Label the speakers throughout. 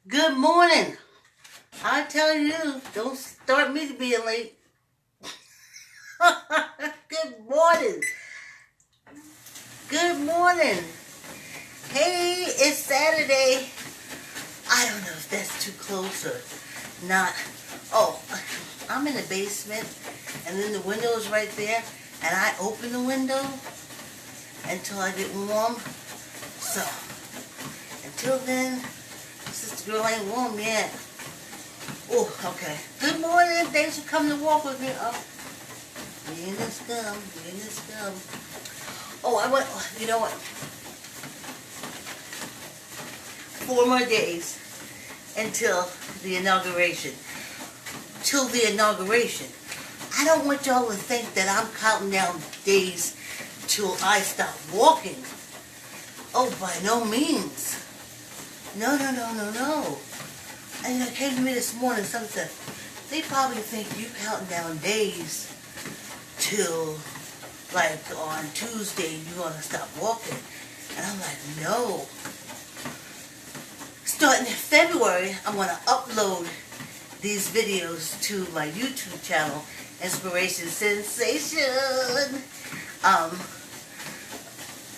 Speaker 1: Good morning. I tell you, don't start me to being late. Good morning. Good morning. Hey, it's Saturday. I don't know if that's too close or not. Oh, I'm in the basement, and then the window is right there, and I open the window until I get warm. So, until then, sister girl ain't warm yet. Oh, okay. Good morning. Thanks for coming to walk with me. Oh, me and this gum, me and this gum. Oh, I went, you know what? 4 more days until the inauguration. Till the inauguration. I don't want y'all to think that I'm counting down days till I stop walking. Oh, by no means. No, no, no, no, no. And it came to me this morning, someone said, they probably think you counting down days till, like, on Tuesday you're going to stop walking. And I'm like, no. Starting in February, I'm going to upload these videos to my YouTube channel, Inspiration Sensation.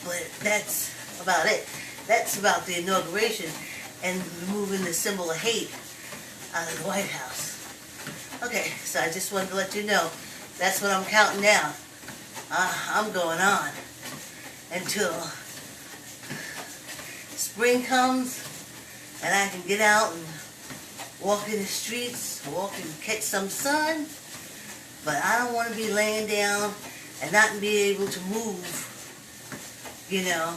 Speaker 1: But that's about it. That's about the inauguration and removing the symbol of hate out of the White House. Okay, so I just wanted to let you know, that's what I'm counting down. I'm going on until spring comes and I can get out and walk in the streets, walk and catch some sun. But I don't want to be laying down and not be able to move, you know,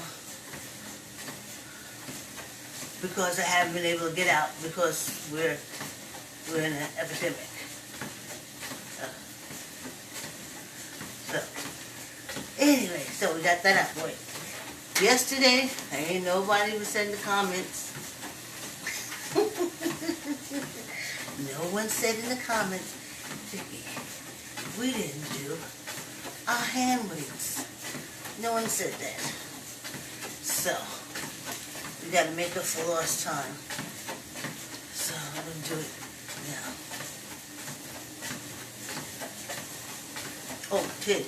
Speaker 1: because I haven't been able to get out because we're in an epidemic. So anyway, so we got that out of the way. Yesterday, ain't nobody was in the comments. No one said in the comments, Vicky, we didn't do our hand weights. No one said that. So, we got to make up for lost time. So, I'm going to do it now. Oh, Tid.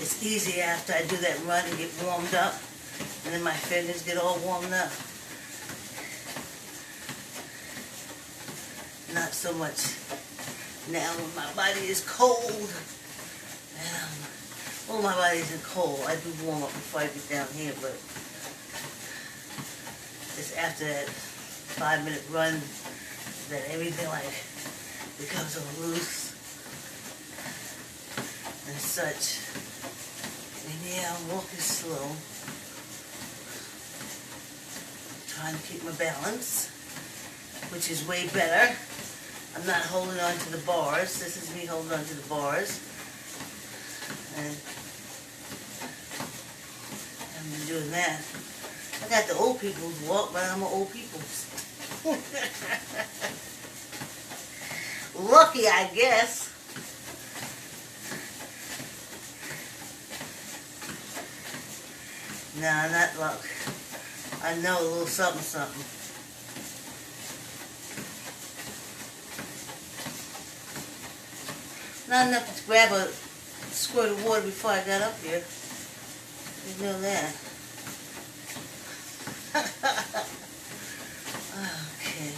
Speaker 1: It's easy after I do that run and get warmed up, and then my fingers get all warmed up. Not so much now when my body is cold. Well, my body isn't cold. I do warm up before I get down here, but it's after that 5-minute run that everything like becomes all loose and such. And yeah, I'm walking slow. Trying to keep my balance, which is way better. I'm not holding on to the bars. This is me holding on to the bars. And I've been doing that. I got the old people's walk, but I'm an old people's. Lucky, I guess. Nah, not luck. I know a little something, something. Not enough to grab a squirt of water before I got up here. You know that. Okay.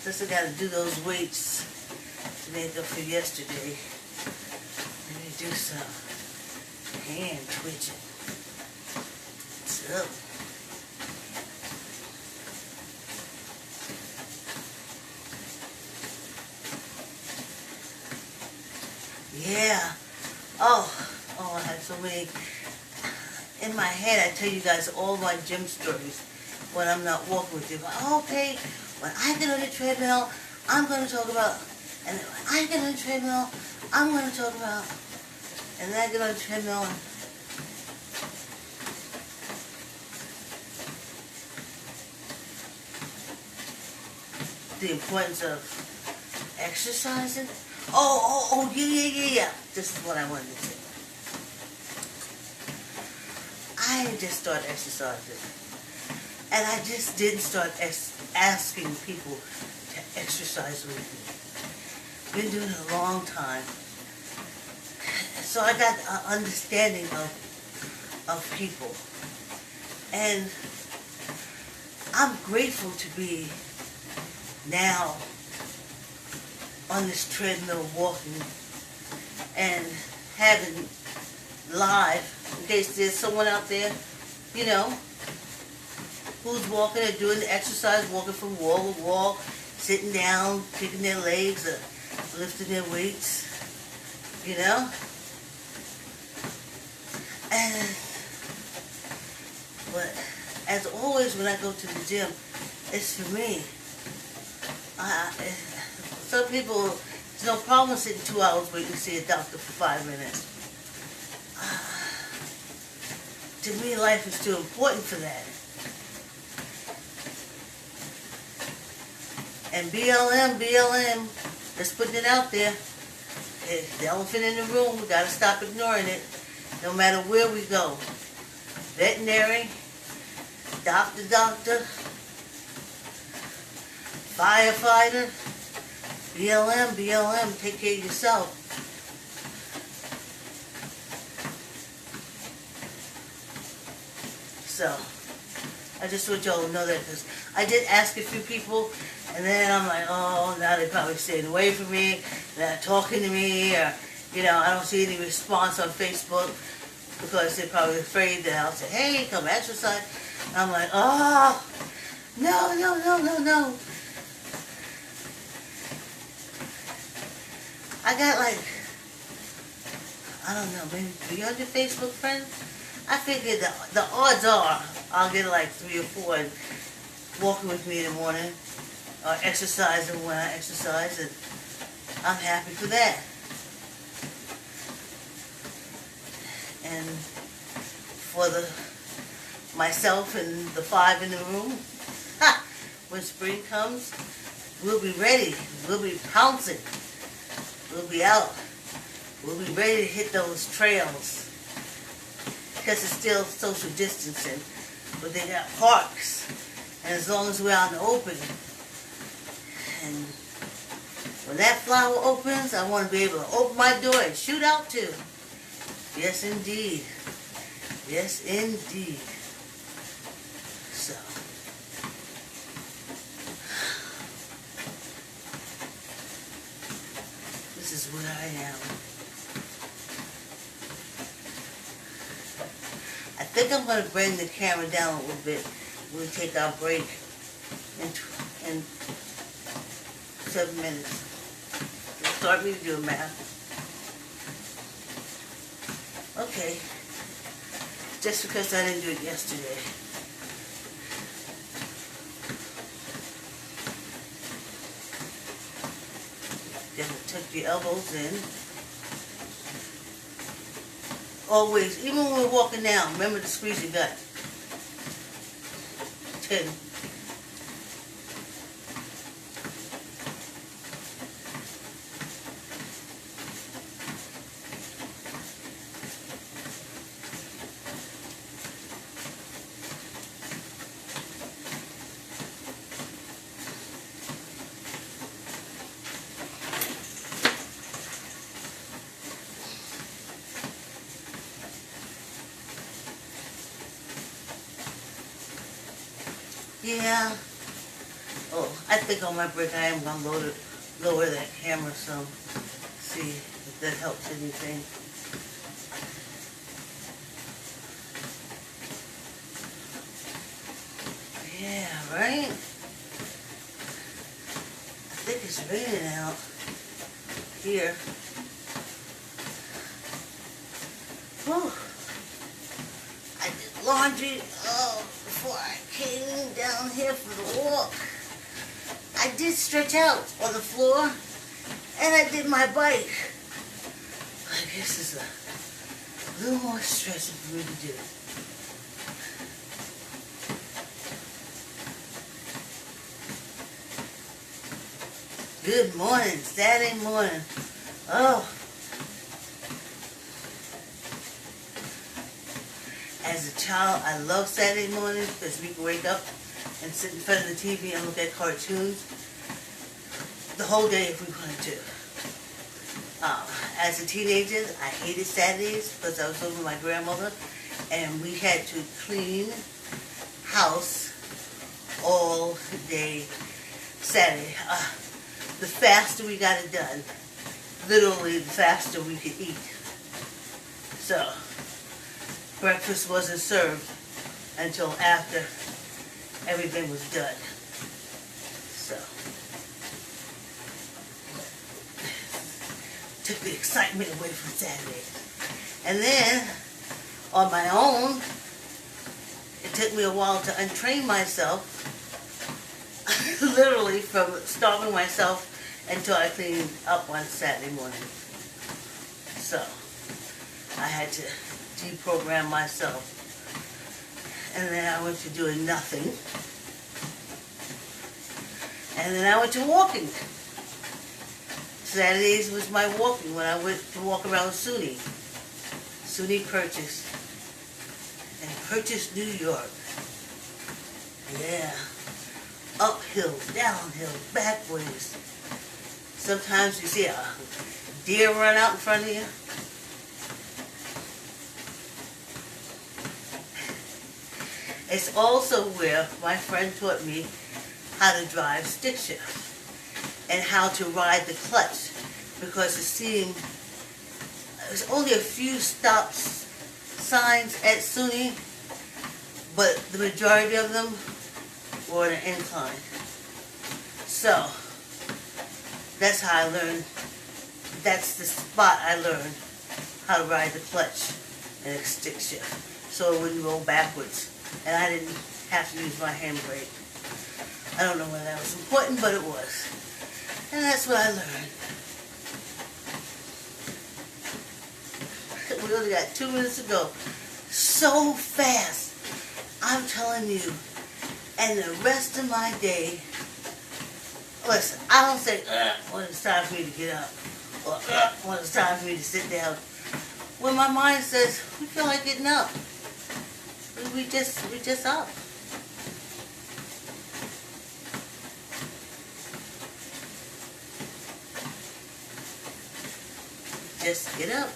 Speaker 1: Just I gotta do those weights to make up for yesterday. Let me do some hand twitching. So. Yeah. Oh, I had so many. In my head, I tell you guys all my gym stories when I'm not walking with you. Okay, when I get on the treadmill, I'm going to talk about, and when I get on the treadmill, I'm going to talk about, and then I get on the treadmill, and the importance of exercising. Yeah. This is what I wanted to say. I just started exercising. And I just didn't start asking people to exercise with me. Been doing it a long time. So I got an understanding of people. And I'm grateful to be now on this treadmill walking and having live, in case there's someone out there, you know, who's walking or doing the exercise, walking from wall to wall, sitting down, kicking their legs or lifting their weights, you know. And, but as always when I go to the gym, it's for me. Some people, there's no problem sitting 2 hours waiting to see a doctor for 5 minutes. To me, life is too important for that. And BLM, just putting it out there. It's the elephant in the room. We gotta stop ignoring it. No matter where we go. Veterinary, doctor, firefighter, BLM, take care of yourself. So, I just want y'all to know that, because I did ask a few people, and then I'm like, oh, now they're probably staying away from me, they're not talking to me, or, you know, I don't see any response on Facebook, because they're probably afraid that I'll say, hey, come exercise. And I'm like, oh, no. I got like, I don't know, maybe 300 Facebook friends. I figured the odds are I'll get like 3 or 4 walking with me in the morning or exercising when I exercise, and I'm happy for that. And for myself and the 5 in the room, when spring comes, we'll be ready. We'll be pouncing. We'll be out. We'll be ready to hit those trails. Because it's still social distancing, but they got parks, and as long as we're out in the open, and when that flower opens, I want to be able to open my door and shoot out too. Yes, indeed. Yes, indeed. So, this is where I am. I think I'm going to bring the camera down a little bit when we take our break in 7 minutes. Start me to do math. Okay. Just because I didn't do it yesterday. Then tuck the elbows in. Always, even when we're walking down, remember to squeeze your gut. 10. Yeah. Oh, I think on my break I am going to lower that camera some. See if that helps anything. Yeah, right? I think it's raining out here. Whew. I did laundry before I came down here for the walk. I did stretch out on the floor, and I did my bike. I guess it's a little more stressing for me to do. Good morning, Saturday morning. Oh, as a child, I love Saturday mornings because we can wake up and sit in front of the TV and look at cartoons the whole day if we wanted to. As a teenager, I hated Saturdays because I was living with my grandmother and we had to clean house all day Saturday. The faster we got it done, literally the faster we could eat. So, breakfast wasn't served until after everything was done. So, took the excitement away from Saturday. And then, on my own, it took me a while to untrain myself, literally from starving myself until I cleaned up on Saturday morning. So, I had to deprogram myself. And then I went to doing nothing. And then I went to walking. Saturdays was my walking when I went to walk around SUNY. SUNY Purchase. And Purchase, New York. Yeah. Uphill, downhill, backwards. Sometimes you see a deer run out in front of you. It's also where my friend taught me how to drive stick shift and how to ride the clutch, because it seemed there's only a few stop signs at SUNY, but the majority of them were an incline. So that's how I learned, that's the spot I learned how to ride the clutch and a stick shift so it wouldn't roll backwards. And I didn't have to use my handbrake. I don't know whether that was important, but it was. And that's what I learned. We only got 2 minutes to go. So fast. I'm telling you. And the rest of my day, listen, I don't say, when it's time for me to get up. Or, when it's time for me to sit down. When my mind says, we feel like getting up. We just up. Just get up.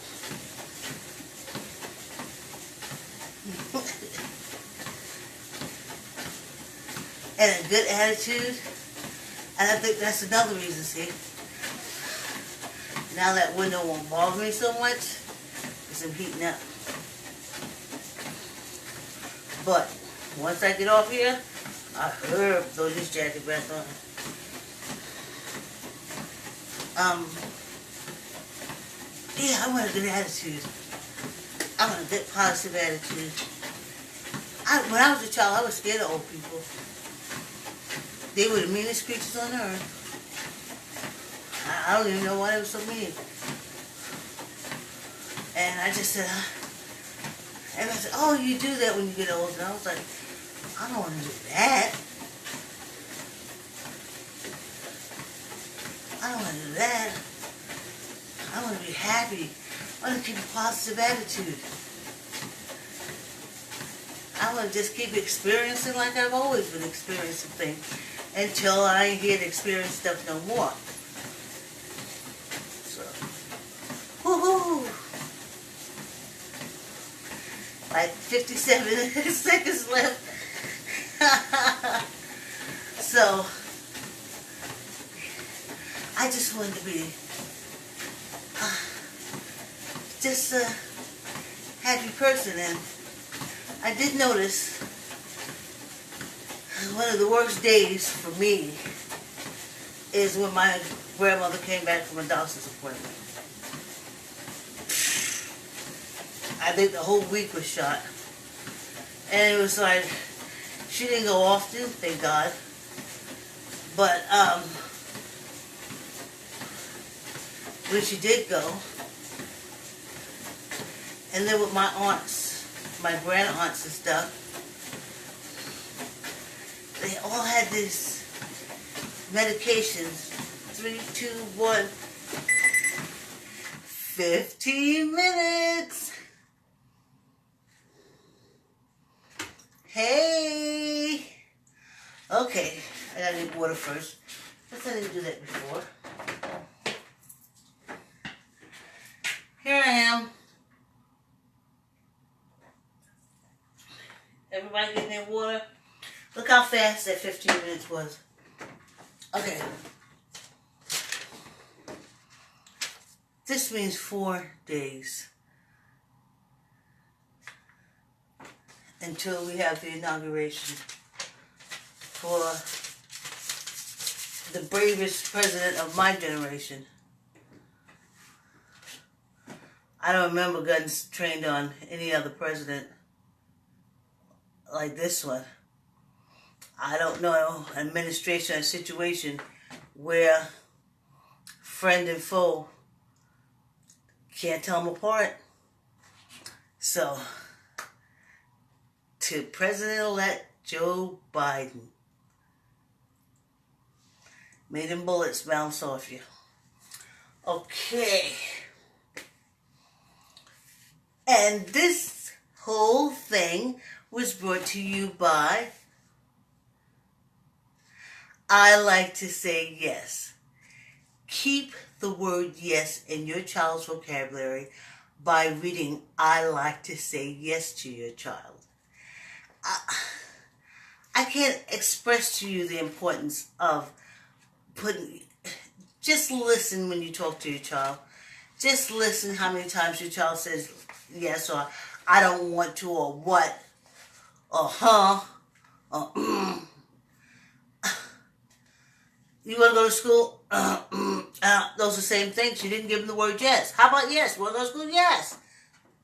Speaker 1: And a good attitude. And I think that's another reason, see. Now that window won't bother me so much because I'm heating up. But once I get off here, I throw this jacket back on. Yeah, I want a good attitude. I want a good positive attitude. When I was a child, I was scared of old people. They were the meanest creatures on earth. I don't even know why they were so mean. And I just said, and I said, oh, you do that when you get older. And I was like, I don't want to do that. I don't want to do that. I want to be happy. I want to keep a positive attitude. I want to just keep experiencing like I've always been experiencing things until I ain't here to experience stuff no more. So, woohoo! Like 57 seconds left. So, I just wanted to be just a happy person, and I did notice one of the worst days for me is when my grandmother came back from a doctor's appointment. I think the whole week was shot. And it was like, she didn't go often, thank God. But when she did go, and then with my aunts, my grand aunts and stuff, they all had these medications, 3, 2, 1. 15 minutes. Hey. Okay, I gotta get water first. Guess I didn't do that before. Here I am. Everybody getting their water? Look how fast that 15 minutes was. Okay. This means 4 days until we have the inauguration for the bravest president of my generation. I don't remember getting trained on any other president like this one. I don't know an administration or situation where friend and foe can't tell them apart. So, to President-elect Joe Biden, may them bullets bounce off you. Okay. And this whole thing was brought to you by I Like to Say Yes. Keep the word yes in your child's vocabulary by reading I Like to Say Yes to your child. I can't express to you the importance of just listen when you talk to your child. Just listen how many times your child says yes, or I don't want to, or what, or huh, or you want to go to school? Those are the same things. You didn't give them the word yes. How about yes? Want to go to school? Yes.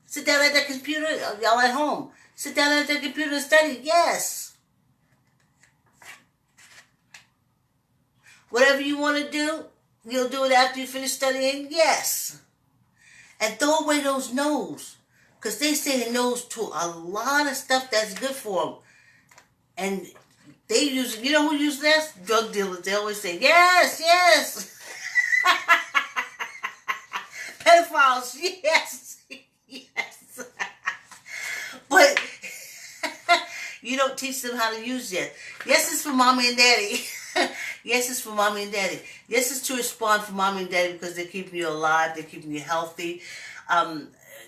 Speaker 1: Sit down at that computer. Y'all at home. Sit down at that computer and study. Yes. Whatever you want to do, you'll do it after you finish studying. Yes. And throw away those no's. Because they say no's to a lot of stuff that's good for them. And they use, you know who uses this? Drug dealers. They always say, yes, yes. Pedophiles, yes, yes. But you don't teach them how to use yes. Yes is for mommy and daddy. Yes is for mommy and daddy. Yes is to respond for mommy and daddy because they're keeping you alive, they're keeping you healthy.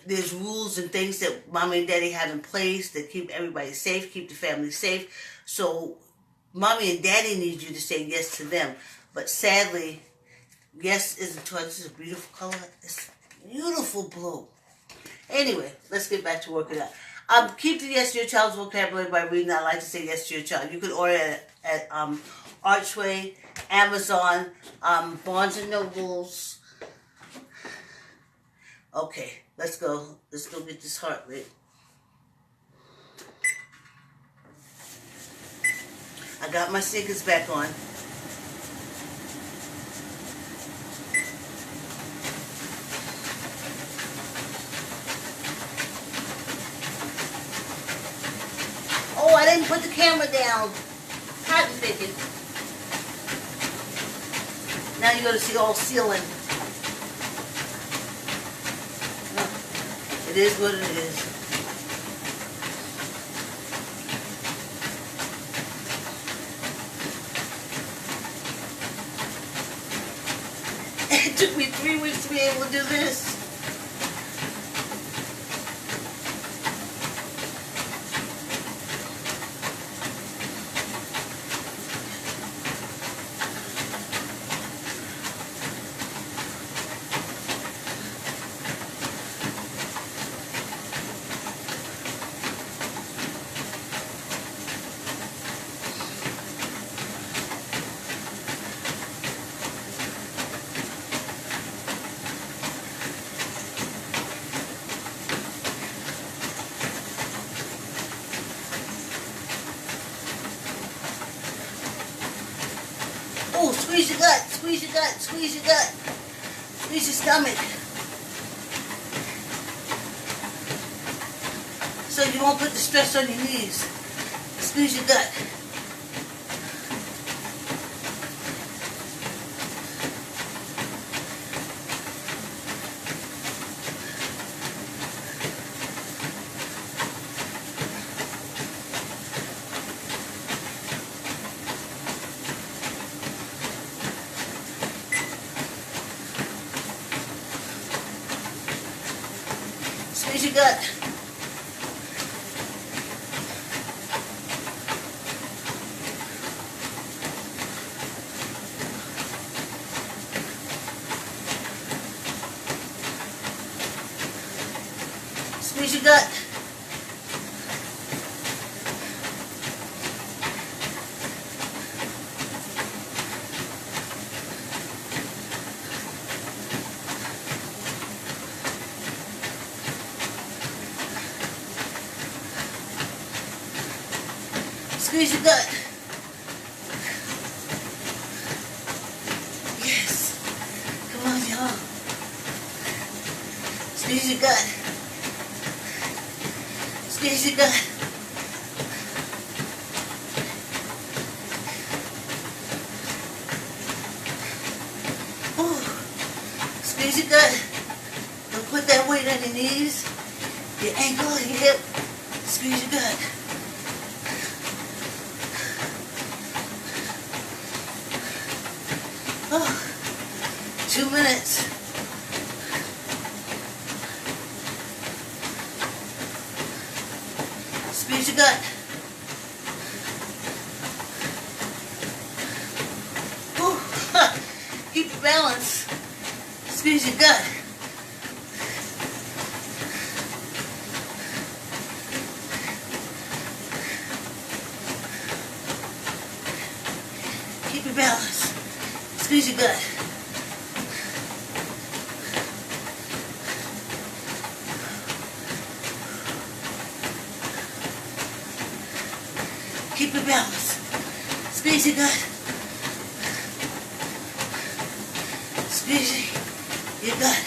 Speaker 1: There's rules and things that mommy and daddy have in place that keep everybody safe, keep the family safe. So mommy and daddy need you to say yes to them. But sadly, yes isn't to us. This is a beautiful color. It's beautiful blue. Anyway, let's get back to working out. Keep the yes to your child's vocabulary by reading I Like to Say Yes to Your Child. You can order it at Archway, Amazon, Barnes and Nobles. Okay, let's go. Let's go get this heart rate. I got my sneakers back on. Oh, I didn't put the camera down. Cotton picking. Now you're going to see all ceiling. It is what it is. It took me 3 weeks to be able to do this. Oh, squeeze your gut, squeeze your gut, squeeze your gut. Squeeze your stomach. So you won't put the stress on your knees. Squeeze your gut. Squeeze your gut. Squeeze your gut. Squeeze your gut. Yes. Come on, y'all. Squeeze your gut. Squeeze your gut. Ooh. Squeeze your gut. Don't put that weight on your knees, your ankle, your hip. Squeeze your gut. Oh, 2 minutes. Squeeze your gut. Ooh, keep your balance. Squeeze your gut. Keep your balance. Squeeze your gut. Keep your balance. Squeeze your gut. Squeeze your gut.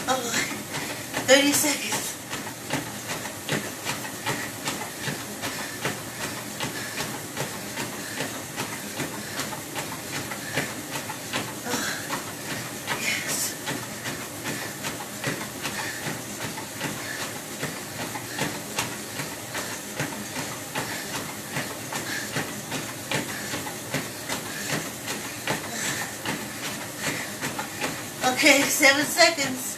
Speaker 1: Oh, 30 seconds. Oh, yes. Okay, 7 seconds.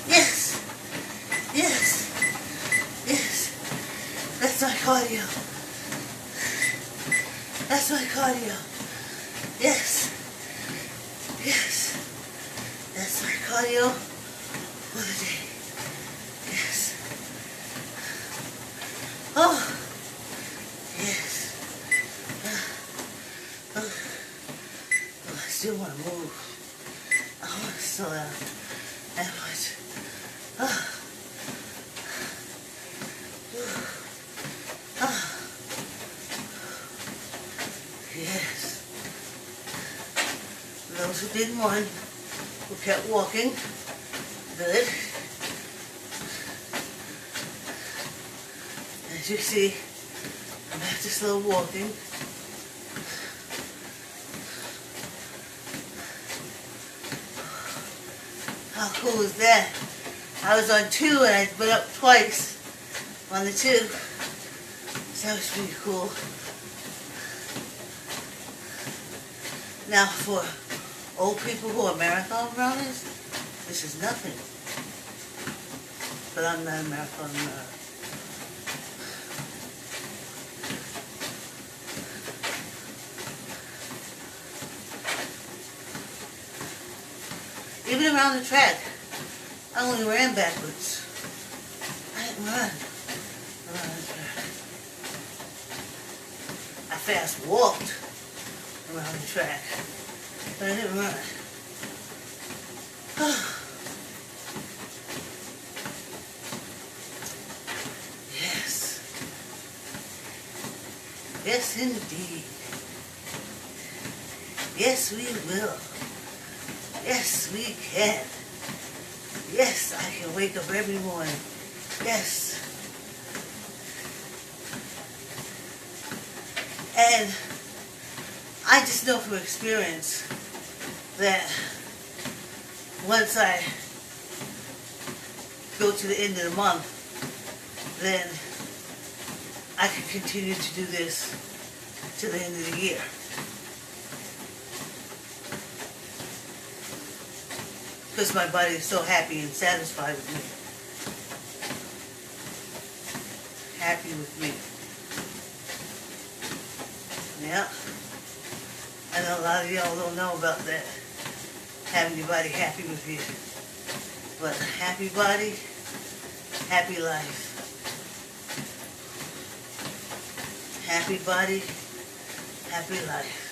Speaker 1: Yes, yes, yes. That's my cardio. That's my cardio. Yes, yes. That's my cardio for the day. Yes. Oh, yes. Oh, I still want to move. I want to slow down that much. Oh. Oh. Yes. Those who didn't run, who kept walking, good. As you see, I'm back to slow walking. How cool is that? I was on 2 and I went up twice on the 2. So that was pretty cool. Now for old people who are marathon runners, this is nothing. But I'm not a marathon runner. Even around the track, I only ran backwards. I didn't run around the track. I fast walked around the track, but I didn't run. Yes. Yes, indeed. Yes, we will. Yes, we can. Yes, I can wake up every morning. Yes. And I just know from experience that once I go to the end of the month, then I can continue to do this to the end of the year. Because my body is so happy and satisfied with me. Happy with me. Yeah. I know a lot of y'all don't know about that. Having your body happy with you. But happy body, happy life. Happy body, happy life.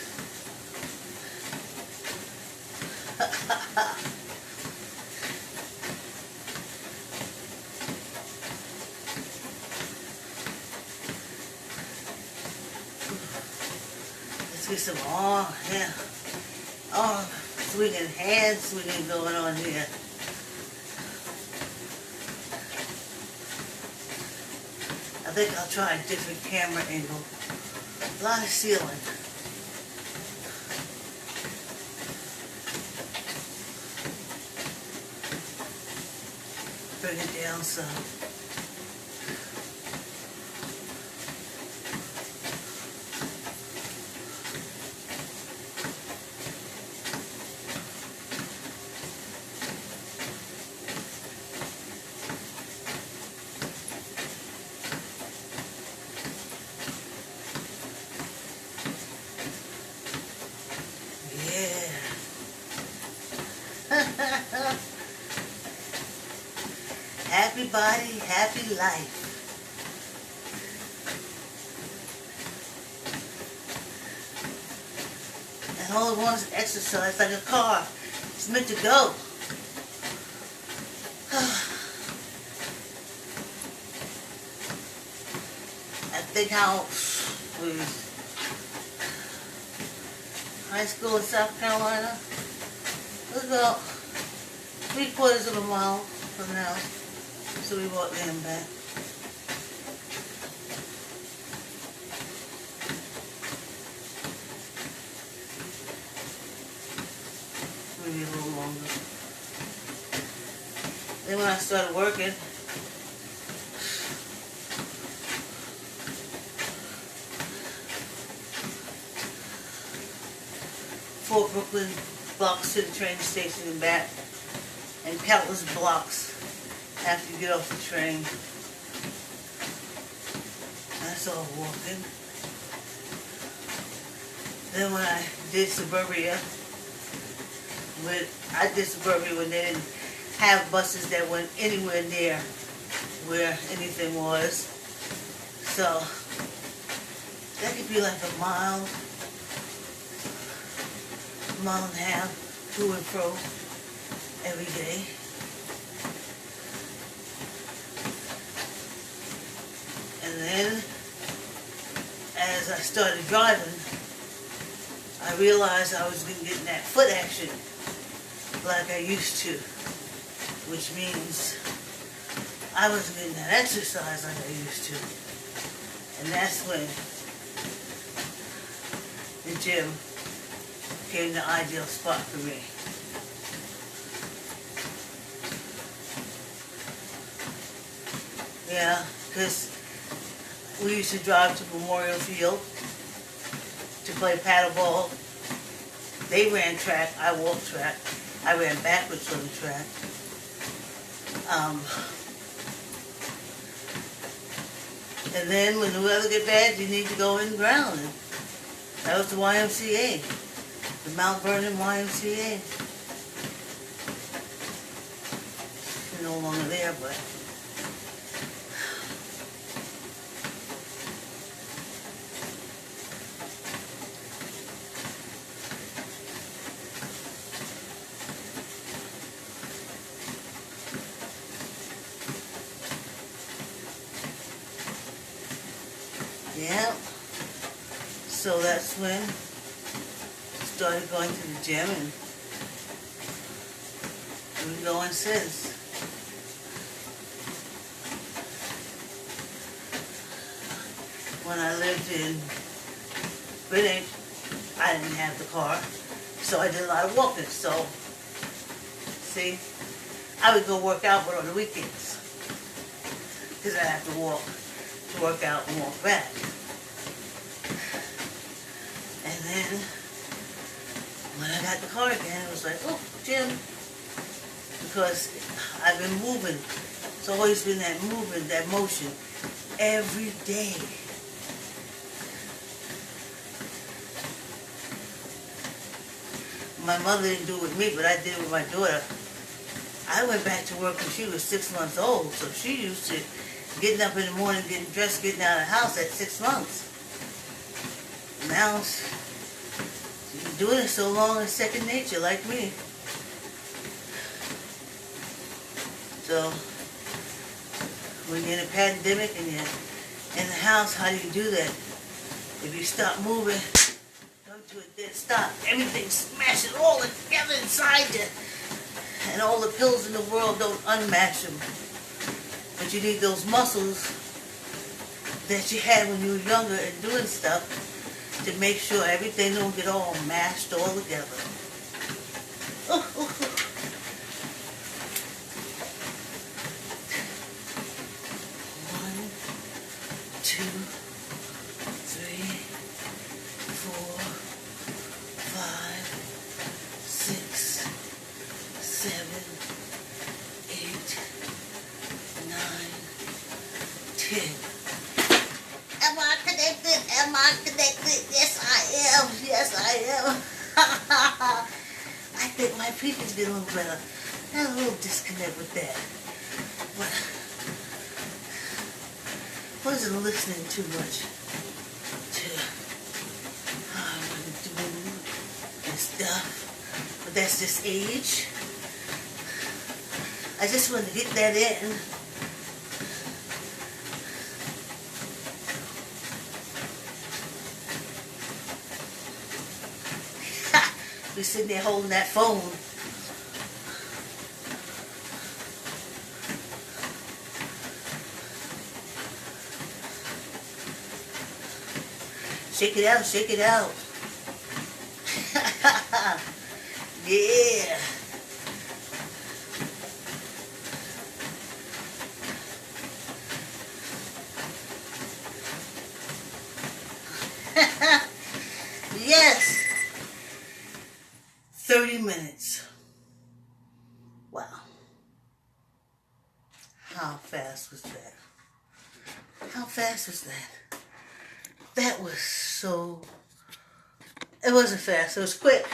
Speaker 1: Let's get some swinging hand swinging going on here. I think I'll try a different camera angle. A lot of ceiling. Bring it down some. Happy body, happy life. And all it wants is exercise like a car. It's meant to go. I think how high school in South Carolina, it was about 3/4 of a mile from now. So we walked there and back. Maybe a little longer. Then when I started working, four Brooklyn blocks to the train station and back, and countless blocks after you get off the train. That's all walking. Then when I did Suburbia, I did Suburbia when they didn't have buses that went anywhere near where anything was. So that could be like a mile and a half to and fro every day. And then, as I started driving, I realized I was going to get in that foot action like I used to, which means I wasn't getting that exercise like I used to. And that's when the gym became the ideal spot for me. Yeah, because we used to drive to Memorial Field to play paddleball. They ran track, I walked track. I ran backwards on the track. And then when the weather get bad, you need to go in the ground. And that was the YMCA, the Mount Vernon YMCA. They're no longer there, but yeah. So that's when I started going to the gym, and we've been going since. When I lived in Greenwich, I didn't have the car, so I did a lot of walking. So, see, I would go work out, but on the weekends, because I have to walk to work out and walk back. And then, when I got the car again, it was like, oh, gym, because I've been moving. It's always been that movement, that motion, every day. My mother didn't do it with me, but I did it with my daughter. I went back to work when she was 6 months old, so she used to getting up in the morning, getting dressed, getting out of the house at 6 months. Now, she's been doing it so long, it's second nature, like me. So, when you're in a pandemic and you're in the house, how do you do that? If you stop moving, to a dead stop, everything smashes all together inside you, and all the pills in the world don't unmatch them. But you need those muscles that you had when you were younger and doing stuff to make sure everything don't get all mashed all together. Oh, oh, oh. One, two, three, four, 5, 6, 7, 8, 9, 10. Am I connected? Am I connected? Yes, I am. Yes, I am. I think my picture's getting a little better. I had a little disconnect with that. But I wasn't listening too much to stuff, but that's just age. I just wanted to get that in. Be sitting there holding that phone. Shake it out, shake it out. Yeah. Yes. 30 minutes. Wow. How fast was that? How fast was that? That was so... It wasn't fast, it was quick.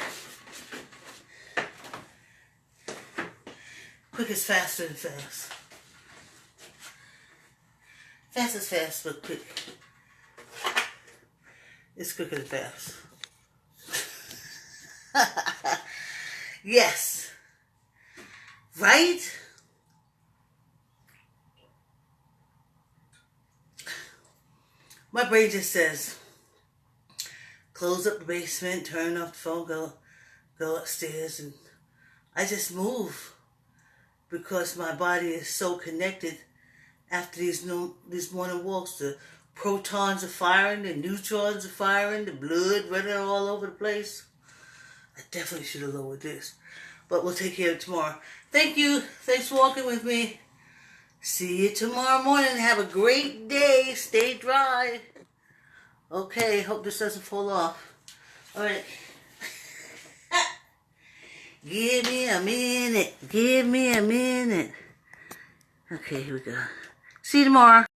Speaker 1: Quick is faster than fast. Fast is fast, but quick. It's quicker than fast. Yes. Right? My brain just says, close up the basement, turn off the phone, go upstairs, and I just move because my body is so connected after these morning walks. The protons are firing, the neutrons are firing, the blood running all over the place. I definitely should have lowered this, but we'll take care of it tomorrow. Thank you. Thanks for walking with me. See you tomorrow morning. Have a great day. Stay dry. Okay, hope this doesn't fall off. All right. Give me a minute. Give me a minute. Okay, here we go. See you tomorrow.